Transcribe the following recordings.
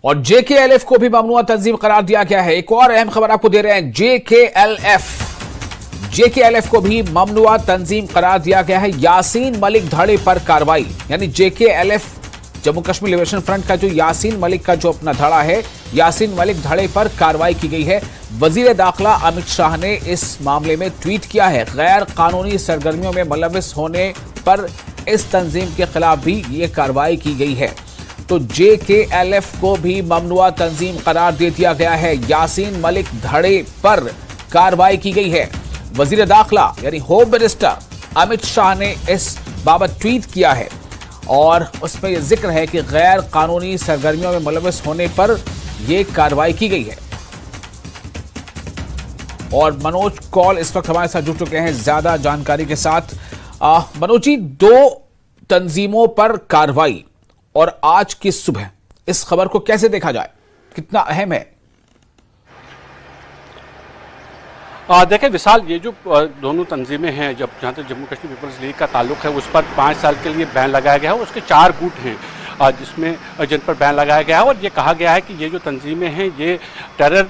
और JKLF को भी ममनुआ तंजीम करार दिया गया है। एक और अहम खबर आपको दे रहे हैं, JKLF को भी ममनुआ तंजीम करार दिया गया है। यासीन मलिक धड़े पर कार्रवाई, यानी JKLF Jammu Kashmir liberation front का जो यासीन मलिक का जो अपना धड़ा है, यासीन मलिक धड़े पर कार्रवाई की गई है। वजीर दाखिला अमित शाह ने इस मामले में ट्वीट किया है। गैर कानूनी सरगर्मियों में मुलव्विस होने पर इस तंजीम के खिलाफ भी ये कार्रवाई की गई है। तो JKLF को भी ममनुआ तंजीम करार दे दिया गया है। यासीन मलिक धड़े पर कार्रवाई की गई है। वजीर दाखिला यानी होम मिनिस्टर अमित शाह ने इस बाबत ट्वीट किया है और उसमें यह जिक्र है कि गैर कानूनी सरगर्मियों में मुलव्विस होने पर यह कार्रवाई की गई है। और मनोज कौल इस वक्त हमारे साथ जुड़ चुके हैं ज्यादा जानकारी के साथ। मनोज जी, 2 तंजीमों पर कार्रवाई और आज की सुबह इस खबर को कैसे देखा जाए, कितना अहम है? देखिए विशाल, ये जो दोनों तंजीमें हैं, जहाँ तक जम्मू कश्मीर पीपल्स लीग का ताल्लुक है, उस पर 5 साल के लिए बैन लगाया गया है। उसके 4 गुट हैं जिसमें जिन पर बैन लगाया गया है और ये कहा गया है कि ये जो तंजीमें हैं ये टेरर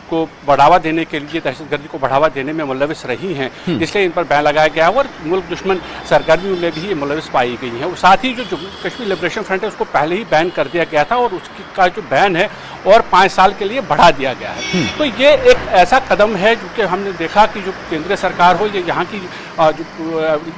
को बढ़ावा देने के लिए, दहशतगर्दी को बढ़ावा देने में मुलव्विस रही हैं, इसलिए इन पर बैन लगाया गया है और मुल्क दुश्मन सरगर्मियों में भी ये मुलव्विस पाई गई हैं। और साथ ही जो जम्मू कश्मीर लिबरेशन फ्रंट है उसको पहले ही बैन कर दिया गया था और उसका जो बैन है और 5 साल के लिए बढ़ा दिया गया है। तो ये एक ऐसा कदम है जो कि हमने देखा कि जो केंद्रीय सरकार हो या यहाँ की जो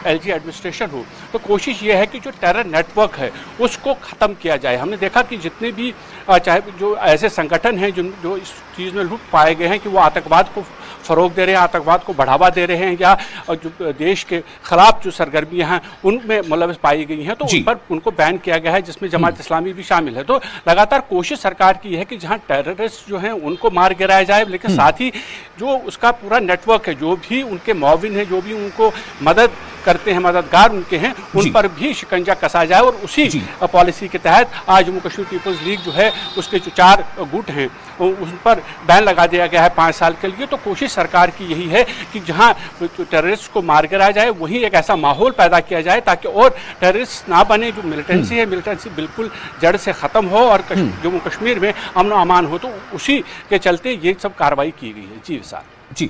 LG एडमिनिस्ट्रेशन हो, तो कोशिश ये है कि जो टेरर नेटवर्क है उसको ख़त्म किया जाए। हमने देखा कि जितने भी चाहे जो ऐसे संगठन हैं जो इस चीज़ में लुट पाए गए हैं कि वो आतंकवाद को फ़रोग दे रहे हैं, आतंकवाद को बढ़ावा दे रहे हैं या जो देश के खिलाफ जो सरगर्मियां हैं उनमें मुलव्विस पाई गई हैं, तो उन पर उनको बैन किया गया है, जिसमें जमात इस्लामी भी शामिल है। तो लगातार कोशिश सरकार की है कि जहां टेररिस्ट जो हैं उनको मार गिराया जाए, लेकिन साथ ही जो उसका पूरा नेटवर्क है, जो भी उनके मुआविन है, जो भी उनको मदद करते हैं, मददगार उनके हैं, उन पर भी शिकंजा कसा जाए। और उसी पॉलिसी के तहत आज जम्मू कश्मीर पीपल्स लीग जो है उसके जो 4 गुट हैं उन पर बैन लगा दिया गया है 5 साल के लिए। तो कोशिश सरकार की यही है कि जहां टेररिस्ट को मार गिराया जाए वहीं एक ऐसा माहौल पैदा किया जाए ताकि और टेररिस्ट ना बने। जो मिलिटेंसी है, मिलिटेंसी बिल्कुल जड़ से ख़त्म हो और जम्मू कश्मीर में अमन अमान हो। तो उसी के चलते ये सब कार्रवाई की गई है। जी विशाल जी,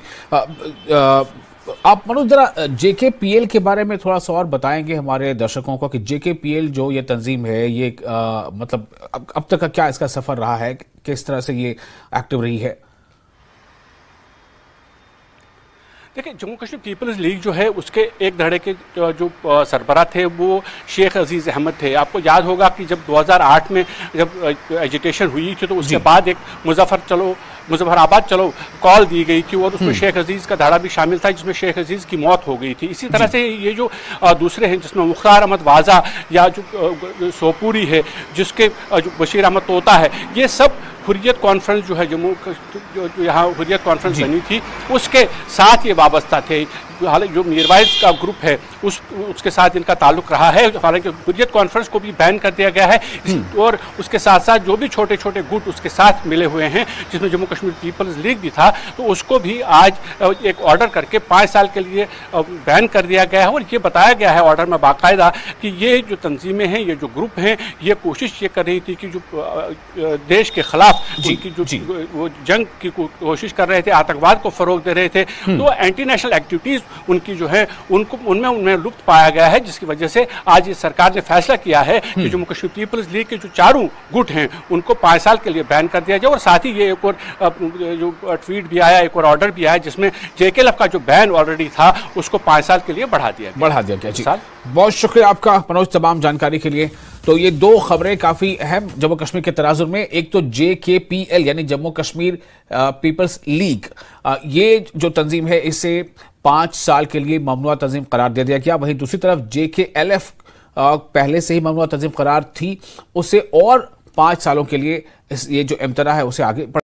आप मनोज जरा JKPL के बारे में थोड़ा सा और बताएंगे हमारे दर्शकों को कि JKPL जो ये तंजीम है ये मतलब अब तक का क्या इसका सफर रहा है, किस तरह से ये एक्टिव रही है? देखिए, जम्मू कश्मीर पीपल्स लीग जो है उसके एक धड़े के जो सरबराह थे वो शेख अजीज़ अहमद थे। आपको याद होगा कि जब 2008 में जब एजिटेशन हुई थी तो उसके बाद एक मुजफ्फराबाद चलो कॉल दी गई थी और उसमें शेख अजीज़ का धड़ा भी शामिल था, जिसमें शेख अजीज़ की मौत हो गई थी। इसी तरह से ये जो दूसरे हैं, जिसमें मुख्तार अहमद वाजा या जो सोपूरी है, जिसके जो बशीर अहमद तोता है, ये सब हुर्रियत कॉन्फ्रेंस जो है जम्मू जो यहाँ हुर्रियत कॉन्फ्रेंस बनी थी उसके साथ ये वाबस्ता थे। हालांकि जो मीरवाइज का ग्रुप है उसके साथ इनका ताल्लुक रहा है। हालांकि हुर्रियत कॉन्फ्रेंस को भी बैन कर दिया गया है और उसके साथ साथ जो भी छोटे छोटे गुट उसके साथ मिले हुए हैं, जिसमें जम्मू कश्मीर पीपल्स लीग भी था, तो उसको भी आज एक ऑर्डर करके 5 साल के लिए बैन कर दिया गया है। और ये बताया गया है ऑर्डर में बाकायदा कि ये जो तंजीमें हैं, ये जो ग्रुप हैं, ये कोशिश ये कर रही थी कि जो देश के खिलाफ उनकी जो वो जंग की कोशिश कर रहे थे, आतंकवाद को फरोग दे रहे थे, तो एंटी नेशनल एक्टिविटीज उनकी जो है उनमें लुप्त पाया गया है, जिसकी वजह से आज इस सरकार ने फैसला किया है कि जम्मू कश्मीर पीपल्स लीग के जो 4 गुट हैं उनको 5 साल के लिए बैन कर दिया जाए। और साथ ही ये एक और जो ट्वीट भी आया, एक और ऑर्डर भी आया, जिसमें JKLF का जो बैन ऑलरेडी था उसको 5 साल के लिए बढ़ा दिया गया। बहुत शुक्रिया आपका मनोज, तमाम जानकारी के लिए। तो ये 2 खबरें काफी अहम जम्मू कश्मीर के तराजुर में। एक तो JKPL यानी जम्मू कश्मीर पीपल्स लीग, ये जो तंजीम है इसे 5 साल के लिए ममनुआ तंजीम करार दे दिया गया। वहीं दूसरी तरफ JKLF पहले से ही ममनुआ तंजीम करार थी, उसे और 5 सालों के लिए ये जो इम्तना है उसे आगे